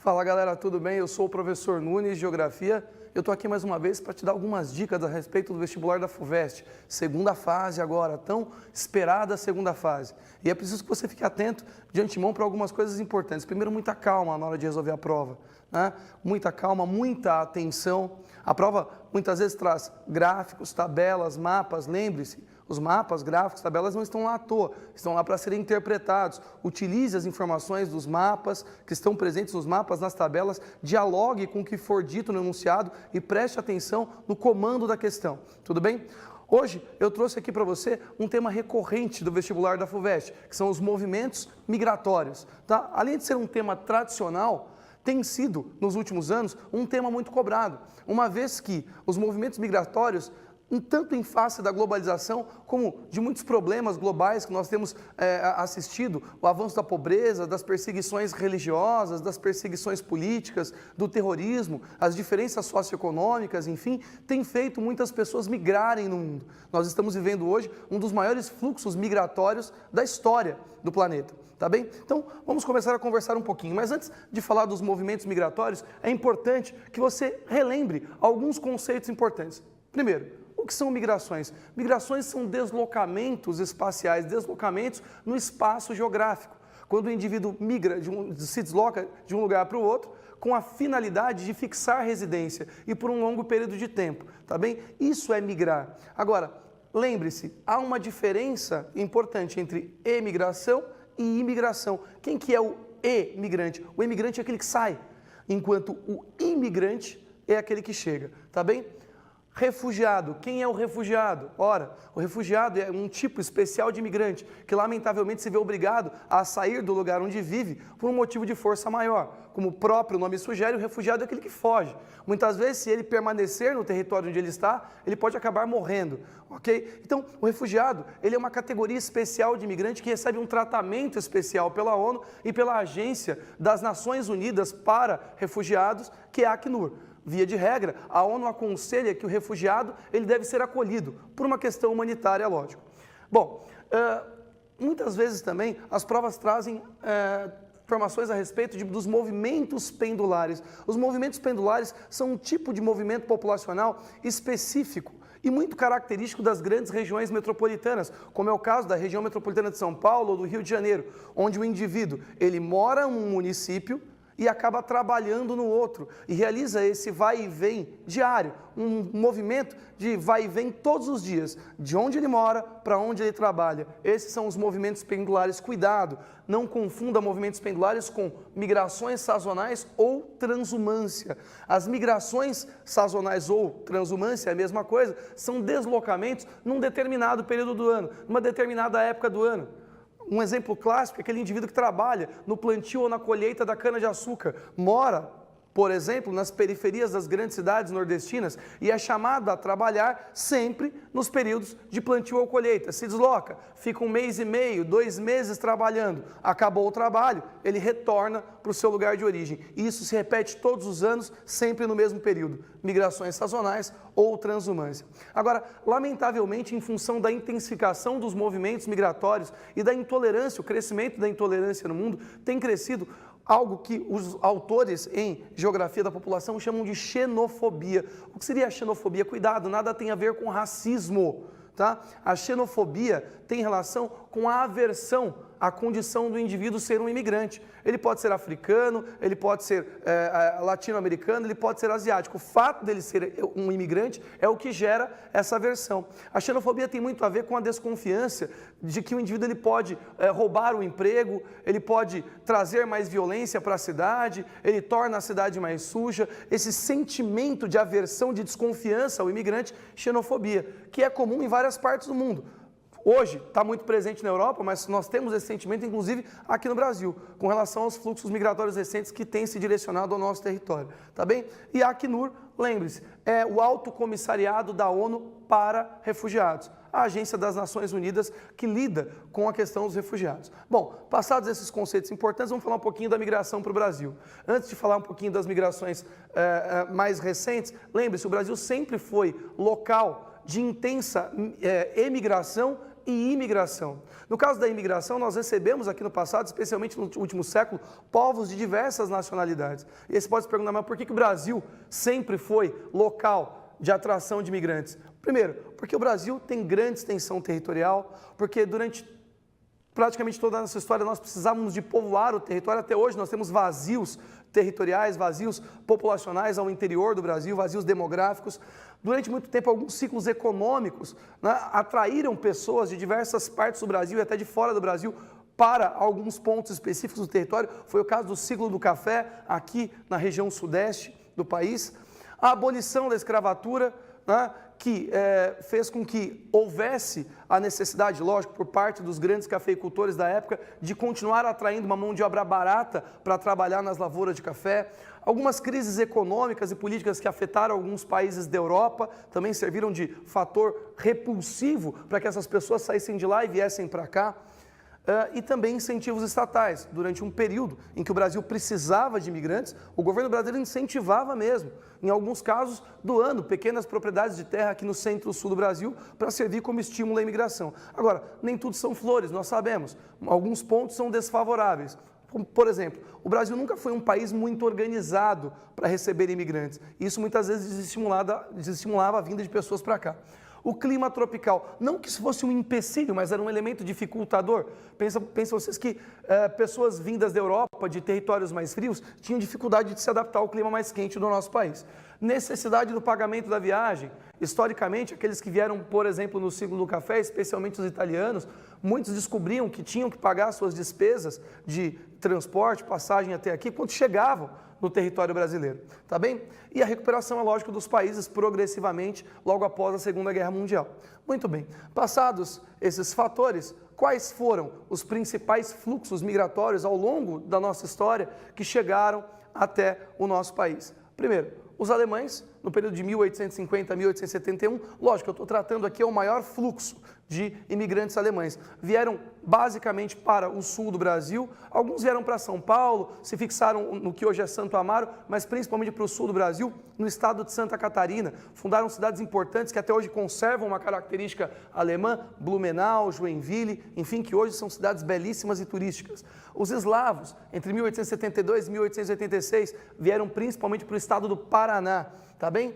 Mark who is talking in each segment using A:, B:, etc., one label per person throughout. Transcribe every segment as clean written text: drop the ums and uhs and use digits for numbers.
A: Fala galera, tudo bem? Eu sou o professor Nunes de Geografia. Eu estou aqui mais uma vez para te dar algumas dicas a respeito do vestibular da FUVEST. Segunda fase agora, tão esperada segunda fase. E é preciso que você fique atento de antemão para algumas coisas importantes. Primeiro, muita calma na hora de resolver a prova, né? Muita calma, muita atenção. A prova muitas vezes traz gráficos, tabelas, mapas. Lembre-se, os mapas, gráficos, tabelas não estão lá à toa, estão lá para serem interpretados. Utilize as informações dos mapas, que estão presentes nos mapas, nas tabelas, dialogue com o que for dito no enunciado e preste atenção no comando da questão, tudo bem? Hoje eu trouxe aqui para você um tema recorrente do vestibular da FUVEST, que são os movimentos migratórios, tá? Além de ser um tema tradicional, tem sido, nos últimos anos, um tema muito cobrado, uma vez que os movimentos migratórios, tanto em face da globalização, como de muitos problemas globais que nós temos assistido, o avanço da pobreza, das perseguições religiosas, das perseguições políticas, do terrorismo, as diferenças socioeconômicas, enfim, tem feito muitas pessoas migrarem no mundo. Nós estamos vivendo hoje um dos maiores fluxos migratórios da história do planeta, tá bem? Então, vamos começar a conversar um pouquinho, mas antes de falar dos movimentos migratórios, é importante que você relembre alguns conceitos importantes. Primeiro, o que são migrações? Migrações são deslocamentos espaciais, deslocamentos no espaço geográfico. Quando o indivíduo migra, se desloca de um lugar para o outro, com a finalidade de fixar residência e por um longo período de tempo, tá bem? Isso é migrar. Agora, lembre-se, há uma diferença importante entre emigração e imigração. Quem que é o emigrante? O emigrante é aquele que sai, enquanto o imigrante é aquele que chega, tá bem? Refugiado. Quem é o refugiado? Ora, o refugiado é um tipo especial de imigrante que lamentavelmente se vê obrigado a sair do lugar onde vive por um motivo de força maior. Como o próprio nome sugere, o refugiado é aquele que foge. Muitas vezes, se ele permanecer no território onde ele está, ele pode acabar morrendo, ok? Então, o refugiado, ele é uma categoria especial de imigrante que recebe um tratamento especial pela ONU e pela Agência das Nações Unidas para Refugiados, que é a Acnur. Via de regra, a ONU aconselha que o refugiado ele deve ser acolhido, por uma questão humanitária, lógico. Bom, muitas vezes também as provas trazem informações a respeito dos movimentos pendulares. Os movimentos pendulares são um tipo de movimento populacional específico e muito característico das grandes regiões metropolitanas, como é o caso da região metropolitana de São Paulo ou do Rio de Janeiro, onde o indivíduo ele mora em um município e acaba trabalhando no outro, e realiza esse vai e vem diário, um movimento de vai e vem todos os dias, de onde ele mora para onde ele trabalha. Esses são os movimentos pendulares. Cuidado, não confunda movimentos pendulares com migrações sazonais ou transumância. As migrações sazonais ou transumância é a mesma coisa, são deslocamentos num determinado período do ano, numa determinada época do ano. Um exemplo clássico é aquele indivíduo que trabalha no plantio ou na colheita da cana-de-açúcar, mora, por exemplo, nas periferias das grandes cidades nordestinas e é chamado a trabalhar sempre nos períodos de plantio ou colheita. Se desloca, fica 1 mês e meio, 2 meses trabalhando, acabou o trabalho, ele retorna para o seu lugar de origem. E isso se repete todos os anos, sempre no mesmo período, migrações sazonais ou transumância. Agora, lamentavelmente, em função da intensificação dos movimentos migratórios e da intolerância, o crescimento da intolerância no mundo tem crescido algo que os autores em geografia da população chamam de xenofobia. O que seria a xenofobia? Cuidado, nada tem a ver com racismo, tá? A xenofobia tem relação com a aversão à condição do indivíduo ser um imigrante. Ele pode ser africano, ele pode ser latino-americano, ele pode ser asiático. O fato dele ser um imigrante é o que gera essa aversão. A xenofobia tem muito a ver com a desconfiança de que o indivíduo ele pode roubar o emprego, ele pode trazer mais violência para a cidade, ele torna a cidade mais suja. Esse sentimento de aversão, de desconfiança ao imigrante, xenofobia, que é comum em várias partes do mundo. Hoje está muito presente na Europa, mas nós temos esse sentimento, inclusive, aqui no Brasil, com relação aos fluxos migratórios recentes que têm se direcionado ao nosso território, tá bem? E a Acnur, lembre-se, é o Alto Comissariado da ONU para Refugiados, a Agência das Nações Unidas que lida com a questão dos refugiados. Bom, passados esses conceitos importantes, vamos falar um pouquinho da migração para o Brasil. Antes de falar um pouquinho das migrações mais recentes, lembre-se, o Brasil sempre foi local de intensa emigração e imigração. No caso da imigração, nós recebemos aqui no passado, especialmente no último século, povos de diversas nacionalidades. E aí você pode se perguntar, mas por que o Brasil sempre foi local de atração de imigrantes? Primeiro, porque o Brasil tem grande extensão territorial, porque durante praticamente toda a nossa história nós precisávamos de povoar o território. Até hoje nós temos vazios territoriais, vazios populacionais ao interior do Brasil, vazios demográficos. Durante muito tempo, alguns ciclos econômicos, né, atraíram pessoas de diversas partes do Brasil e até de fora do Brasil para alguns pontos específicos do território. Foi o caso do ciclo do café, aqui na região sudeste do país. A abolição da escravatura, né, que fez com que houvesse a necessidade, lógico, por parte dos grandes cafeicultores da época, de continuar atraindo uma mão de obra barata para trabalhar nas lavouras de café. Algumas crises econômicas e políticas que afetaram alguns países da Europa também serviram de fator repulsivo para que essas pessoas saíssem de lá e viessem para cá. E também incentivos estatais. Durante um período em que o Brasil precisava de imigrantes, o governo brasileiro incentivava mesmo, em alguns casos, doando pequenas propriedades de terra aqui no centro-sul do Brasil para servir como estímulo à imigração. Agora, nem tudo são flores, nós sabemos. Alguns pontos são desfavoráveis. Por exemplo, o Brasil nunca foi um país muito organizado para receber imigrantes. Isso muitas vezes desestimulava a vinda de pessoas para cá. O clima tropical, não que isso fosse um empecilho, mas era um elemento dificultador. Pensa vocês que pessoas vindas da Europa, de territórios mais frios, tinham dificuldade de se adaptar ao clima mais quente do nosso país. Necessidade do pagamento da viagem. Historicamente, aqueles que vieram, por exemplo, no ciclo do café, especialmente os italianos, muitos descobriam que tinham que pagar suas despesas de transporte, passagem até aqui, quando chegavam no território brasileiro, tá bem? E a recuperação, é lógico, dos países progressivamente, logo após a Segunda Guerra Mundial. Muito bem, passados esses fatores, quais foram os principais fluxos migratórios ao longo da nossa história que chegaram até o nosso país? Primeiro, os alemães, no período de 1850 a 1871, lógico, eu estou tratando aqui o maior fluxo de imigrantes alemães. Vieram basicamente para o sul do Brasil, alguns vieram para São Paulo, se fixaram no que hoje é Santo Amaro, mas principalmente para o sul do Brasil, no estado de Santa Catarina. Fundaram cidades importantes que até hoje conservam uma característica alemã, Blumenau, Joinville, enfim, que hoje são cidades belíssimas e turísticas. Os eslavos, entre 1872 e 1886, vieram principalmente para o estado do Paraná, tá bem?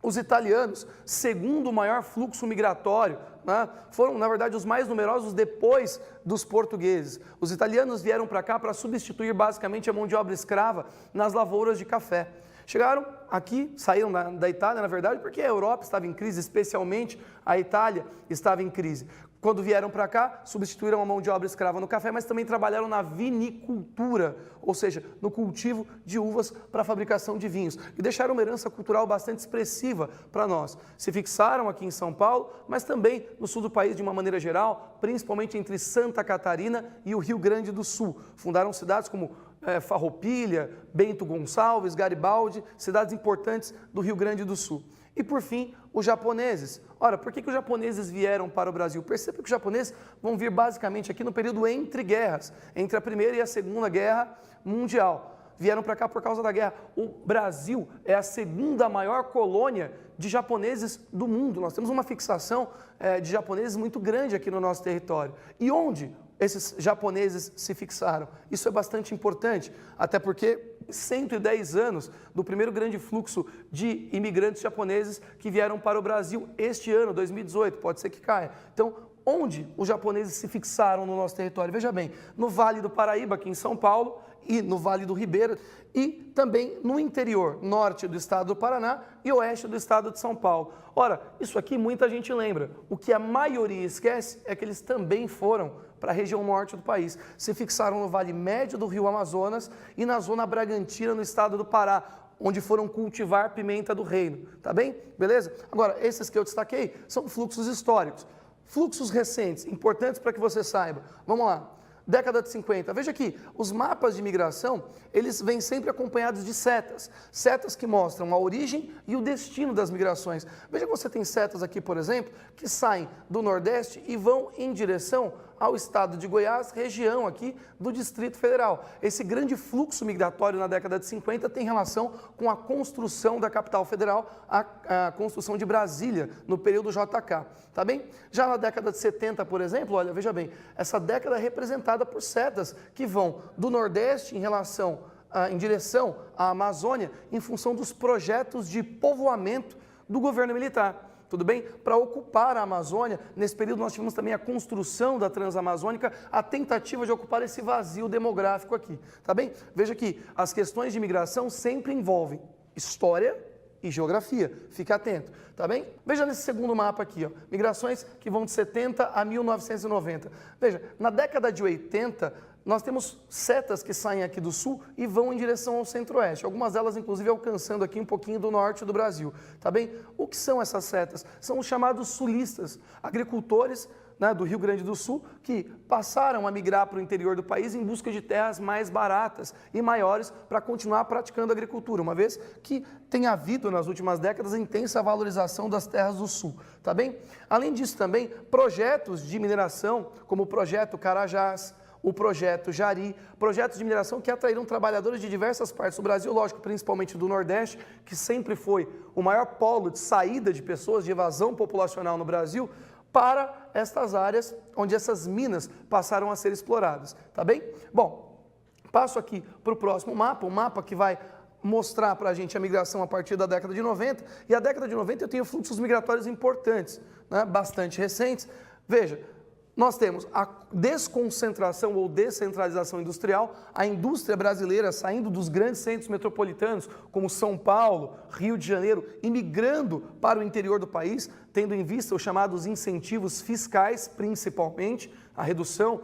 A: Os italianos, segundo o maior fluxo migratório, né, foram, na verdade, os mais numerosos depois dos portugueses. Os italianos vieram para cá para substituir basicamente a mão de obra escrava nas lavouras de café. Chegaram aqui, saíram da Itália, na verdade, porque a Europa estava em crise, especialmente a Itália estava em crise. Quando vieram para cá, substituíram a mão de obra escrava no café, mas também trabalharam na vinicultura, ou seja, no cultivo de uvas para a fabricação de vinhos. E deixaram uma herança cultural bastante expressiva para nós. Se fixaram aqui em São Paulo, mas também no sul do país de uma maneira geral, principalmente entre Santa Catarina e o Rio Grande do Sul. Fundaram cidades como Farroupilha, Bento Gonçalves, Garibaldi, cidades importantes do Rio Grande do Sul. E por fim, os japoneses. Ora, por que os japoneses vieram para o Brasil? Perceba que os japoneses vão vir basicamente aqui no período entre guerras, entre a Primeira e a Segunda Guerra Mundial. Vieram para cá por causa da guerra. O Brasil é a segunda maior colônia de japoneses do mundo. Nós temos uma fixação de japoneses muito grande aqui no nosso território. E onde esses japoneses se fixaram? Isso é bastante importante, até porque 110 anos do primeiro grande fluxo de imigrantes japoneses que vieram para o Brasil este ano, 2018, pode ser que caia. Então, onde os japoneses se fixaram no nosso território? Veja bem, no Vale do Paraíba, aqui em São Paulo, e no Vale do Ribeira, e também no interior norte do estado do Paraná e oeste do estado de São Paulo. Ora, isso aqui muita gente lembra. O que a maioria esquece é que eles também foram para a região norte do país. Se fixaram no Vale Médio do Rio Amazonas e na Zona Bragantina, no estado do Pará, onde foram cultivar pimenta do reino. Tá bem? Beleza? Agora, esses que eu destaquei são fluxos históricos. Fluxos recentes, importantes para que você saiba. Vamos lá. Década de 50. Veja aqui, os mapas de migração, eles vêm sempre acompanhados de setas. Setas que mostram a origem e o destino das migrações. Veja que você tem setas aqui, por exemplo, que saem do Nordeste e vão em direção ao estado de Goiás, região aqui do Distrito Federal. Esse grande fluxo migratório na década de 50 tem relação com a construção da capital federal, a construção de Brasília, no período JK, tá bem? Já na década de 70, por exemplo, olha, veja bem, essa década é representada por setas que vão do Nordeste em direção à Amazônia, em função dos projetos de povoamento do governo militar. Tudo bem? Para ocupar a Amazônia, nesse período nós tivemos também a construção da Transamazônica, a tentativa de ocupar esse vazio demográfico aqui, tá bem? Veja que as questões de migração sempre envolvem história e geografia, fique atento, tá bem? Veja nesse segundo mapa aqui, ó, migrações que vão de 70 a 1990. Veja, na década de 80, nós temos setas que saem aqui do sul e vão em direção ao centro-oeste, algumas delas inclusive alcançando aqui um pouquinho do norte do Brasil, tá bem? O que são essas setas? São os chamados sulistas, agricultores, né, do Rio Grande do Sul, que passaram a migrar para o interior do país em busca de terras mais baratas e maiores para continuar praticando agricultura, uma vez que tem havido nas últimas décadas intensa valorização das terras do Sul, tá bem? Além disso também, projetos de mineração, como o projeto Carajás, o projeto Jari, projetos de mineração que atraíram trabalhadores de diversas partes do Brasil, lógico, principalmente do Nordeste, que sempre foi o maior polo de saída de pessoas, de evasão populacional no Brasil, para estas áreas onde essas minas passaram a ser exploradas, tá bem? Bom, passo aqui para o próximo mapa, um mapa que vai mostrar para a gente a migração a partir da década de 90, e a década de 90 eu tenho fluxos migratórios importantes, né, bastante recentes. Veja, nós temos a desconcentração ou descentralização industrial, a indústria brasileira saindo dos grandes centros metropolitanos, como São Paulo, Rio de Janeiro, e migrando para o interior do país, tendo em vista os chamados incentivos fiscais, principalmente, a redução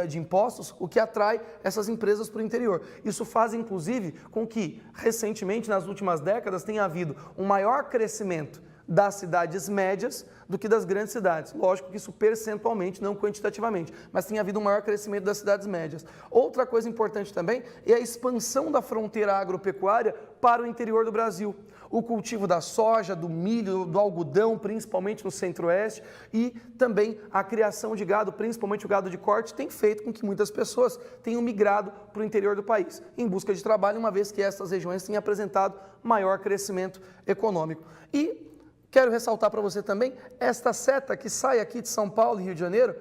A: de impostos, o que atrai essas empresas para o interior. Isso faz, inclusive, com que, recentemente, nas últimas décadas, tenha havido um maior crescimento das cidades médias do que das grandes cidades. Lógico que isso percentualmente, não quantitativamente, mas tem havido um maior crescimento das cidades médias. Outra coisa importante também é a expansão da fronteira agropecuária para o interior do Brasil. O cultivo da soja, do milho, do algodão, principalmente no centro-oeste, e também a criação de gado, principalmente o gado de corte, tem feito com que muitas pessoas tenham migrado para o interior do país, em busca de trabalho, uma vez que essas regiões têm apresentado maior crescimento econômico. E quero ressaltar para você também esta seta que sai aqui de São Paulo e Rio de Janeiro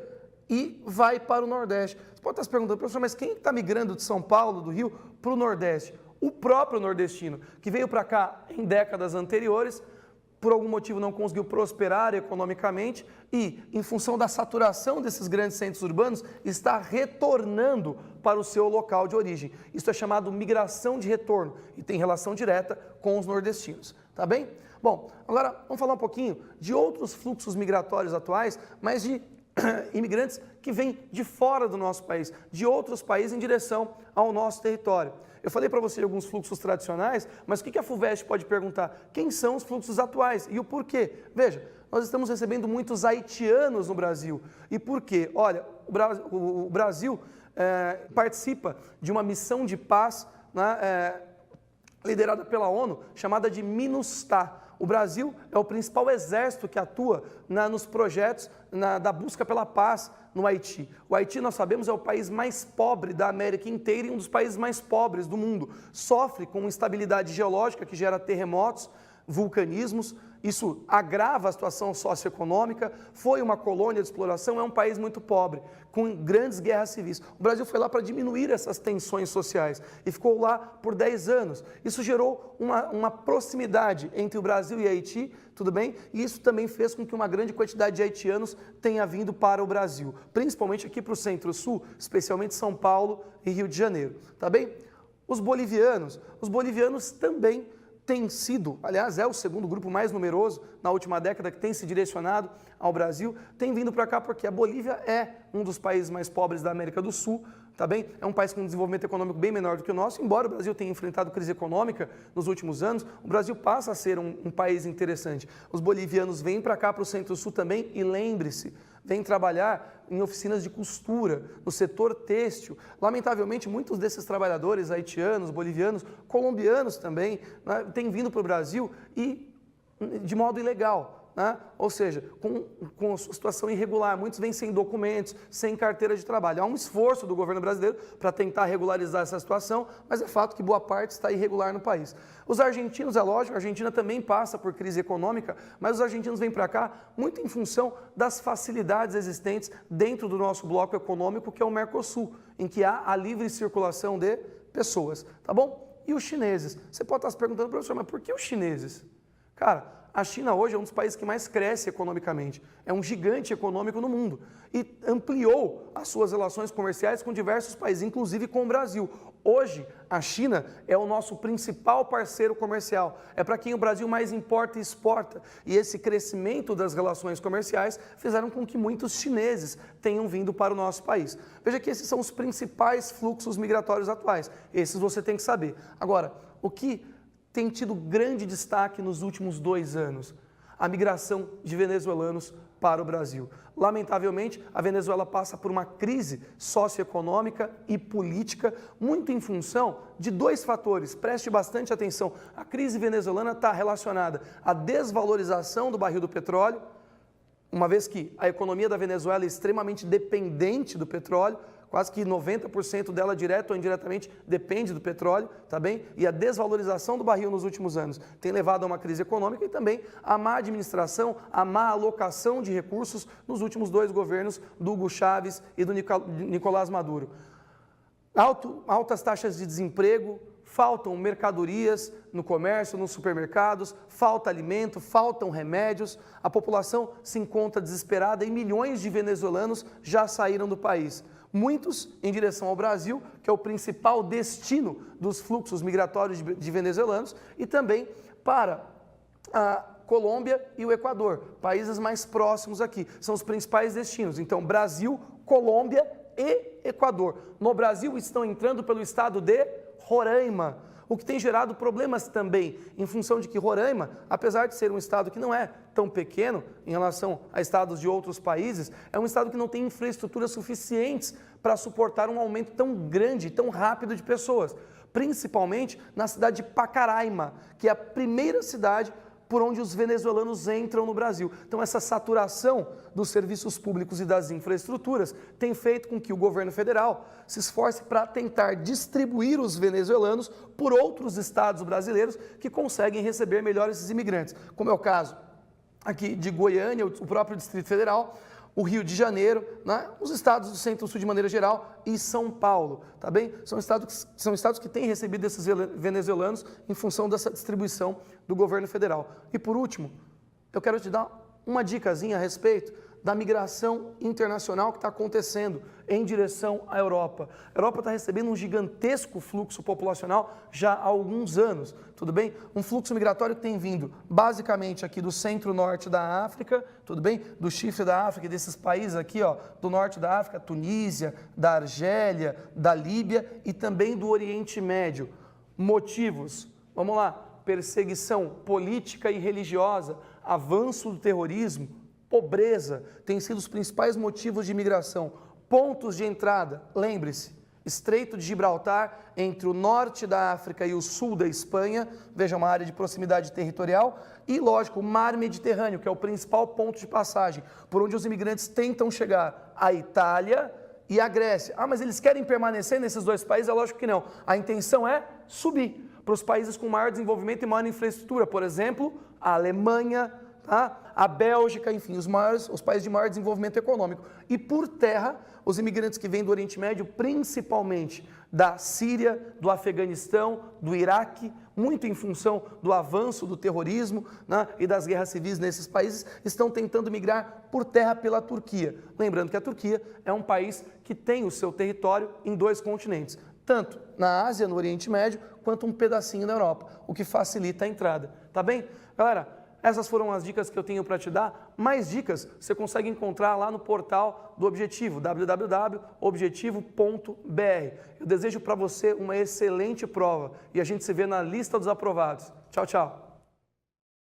A: e vai para o Nordeste. Você pode estar se perguntando, professor, mas quem está migrando de São Paulo, do Rio, para o Nordeste? O próprio nordestino, que veio para cá em décadas anteriores, por algum motivo não conseguiu prosperar economicamente e, em função da saturação desses grandes centros urbanos, está retornando para o seu local de origem. Isso é chamado migração de retorno e tem relação direta com os nordestinos, tá bem? Bom, agora vamos falar um pouquinho de outros fluxos migratórios atuais, mas de imigrantes que vêm de fora do nosso país, de outros países em direção ao nosso território. Eu falei para você de alguns fluxos tradicionais, mas o que a FUVEST pode perguntar? Quem são os fluxos atuais e o porquê? Veja, nós estamos recebendo muitos haitianos no Brasil. E por quê? Olha, o Brasil participa de uma missão de paz, né, liderada pela ONU, chamada de MINUSTAH. O Brasil é o principal exército que atua nos projetos da busca pela paz no Haiti. O Haiti, nós sabemos, é o país mais pobre da América inteira e um dos países mais pobres do mundo. Sofre com instabilidade geológica que gera terremotos, vulcanismos, isso agrava a situação socioeconômica, foi uma colônia de exploração, é um país muito pobre, com grandes guerras civis. O Brasil foi lá para diminuir essas tensões sociais e ficou lá por 10 anos. Isso gerou uma proximidade entre o Brasil e Haiti, tudo bem? E isso também fez com que uma grande quantidade de haitianos tenha vindo para o Brasil, principalmente aqui para o Centro-Sul, especialmente São Paulo e Rio de Janeiro, tá bem? Os bolivianos também tem sido, aliás, é o segundo grupo mais numeroso na última década que tem se direcionado ao Brasil, tem vindo para cá porque a Bolívia é um dos países mais pobres da América do Sul, tá bem? É um país com um desenvolvimento econômico bem menor do que o nosso, embora o Brasil tenha enfrentado crise econômica nos últimos anos, o Brasil passa a ser um país interessante. Os bolivianos vêm para cá, para o Centro-Sul também, e lembre-se, vêm trabalhar em oficinas de costura, no setor têxtil. Lamentavelmente, muitos desses trabalhadores haitianos, bolivianos, colombianos também, né, têm vindo para o Brasil e de modo ilegal. né? Ou seja, com situação irregular, muitos vêm sem documentos, sem carteira de trabalho. Há um esforço do governo brasileiro para tentar regularizar essa situação, mas é fato que boa parte está irregular no país. Os argentinos, é lógico, a Argentina também passa por crise econômica, mas os argentinos vêm para cá muito em função das facilidades existentes dentro do nosso bloco econômico, que é o Mercosul, em que há a livre circulação de pessoas, tá bom? E os chineses? Você pode estar se perguntando, professor, mas por que os chineses? Cara, a China hoje é um dos países que mais cresce economicamente, é um gigante econômico no mundo e ampliou as suas relações comerciais com diversos países, inclusive com o Brasil. Hoje, a China é o nosso principal parceiro comercial, é para quem o Brasil mais importa e exporta. E esse crescimento das relações comerciais fizeram com que muitos chineses tenham vindo para o nosso país. Veja que esses são os principais fluxos migratórios atuais, esses você tem que saber. Agora, o que tem tido grande destaque nos últimos 2 anos? A migração de venezuelanos para o Brasil. Lamentavelmente, a Venezuela passa por uma crise socioeconômica e política muito em função de 2 fatores. Preste bastante atenção. A crise venezuelana está relacionada à desvalorização do barril do petróleo, uma vez que a economia da Venezuela é extremamente dependente do petróleo, quase que 90% dela, direto ou indiretamente, depende do petróleo, tá bem? E a desvalorização do barril nos últimos anos tem levado a uma crise econômica e também a má administração, a má alocação de recursos nos últimos 2 governos do Hugo Chávez e do Nicolás Maduro. Altas taxas de desemprego, faltam mercadorias no comércio, nos supermercados, falta alimento, faltam remédios, a população se encontra desesperada e milhões de venezuelanos já saíram do país. Muitos em direção ao Brasil, que é o principal destino dos fluxos migratórios de venezuelanos, e também para a Colômbia e o Equador, países mais próximos aqui, são os principais destinos. Então, Brasil, Colômbia e Equador. No Brasil estão entrando pelo estado de Roraima, o que tem gerado problemas também, em função de que Roraima, apesar de ser um estado que não é tão pequeno em relação a estados de outros países, é um estado que não tem infraestruturas suficientes para suportar um aumento tão grande, tão rápido de pessoas, principalmente na cidade de Pacaraima, que é a primeira cidade por onde os venezuelanos entram no Brasil. Então, essa saturação dos serviços públicos e das infraestruturas tem feito com que o governo federal se esforce para tentar distribuir os venezuelanos por outros estados brasileiros que conseguem receber melhor esses imigrantes, como é o caso aqui de Goiânia, o próprio Distrito Federal, o Rio de Janeiro, né? Os estados do Centro-Sul de maneira geral e São Paulo, tá bem? São estados que têm recebido esses venezuelanos em função dessa distribuição do governo federal. E por último, eu quero te dar uma dicasinha a respeito da migração internacional que está acontecendo em direção à Europa. A Europa está recebendo um gigantesco fluxo populacional já há alguns anos, tudo bem? Um fluxo migratório que tem vindo basicamente aqui do centro-norte da África, tudo bem? Do chifre da África, desses países aqui, ó, do norte da África, Tunísia, da Argélia, da Líbia e também do Oriente Médio. Motivos, vamos lá, perseguição política e religiosa, avanço do terrorismo, pobreza, têm sido os principais motivos de imigração. Pontos de entrada, lembre-se, Estreito de Gibraltar, entre o norte da África e o sul da Espanha, veja, uma área de proximidade territorial, e, lógico, o Mar Mediterrâneo, que é o principal ponto de passagem, por onde os imigrantes tentam chegar à Itália e à Grécia. Ah, mas eles querem permanecer nesses 2 países? É lógico que não. A intenção é subir para os países com maior desenvolvimento e maior infraestrutura, por exemplo, a Alemanha, tá? A Bélgica, enfim, os países de maior desenvolvimento econômico. E por terra, os imigrantes que vêm do Oriente Médio, principalmente da Síria, do Afeganistão, do Iraque, muito em função do avanço do terrorismo, né, e das guerras civis nesses países, estão tentando migrar por terra pela Turquia. Lembrando que a Turquia é um país que tem o seu território em 2 continentes, tanto na Ásia, no Oriente Médio, quanto um pedacinho na Europa, o que facilita a entrada. Tá bem? Galera, essas foram as dicas que eu tenho para te dar. Mais dicas você consegue encontrar lá no portal do Objetivo, www.objetivo.br. Eu desejo para você uma excelente prova e a gente se vê na lista dos aprovados. Tchau, tchau.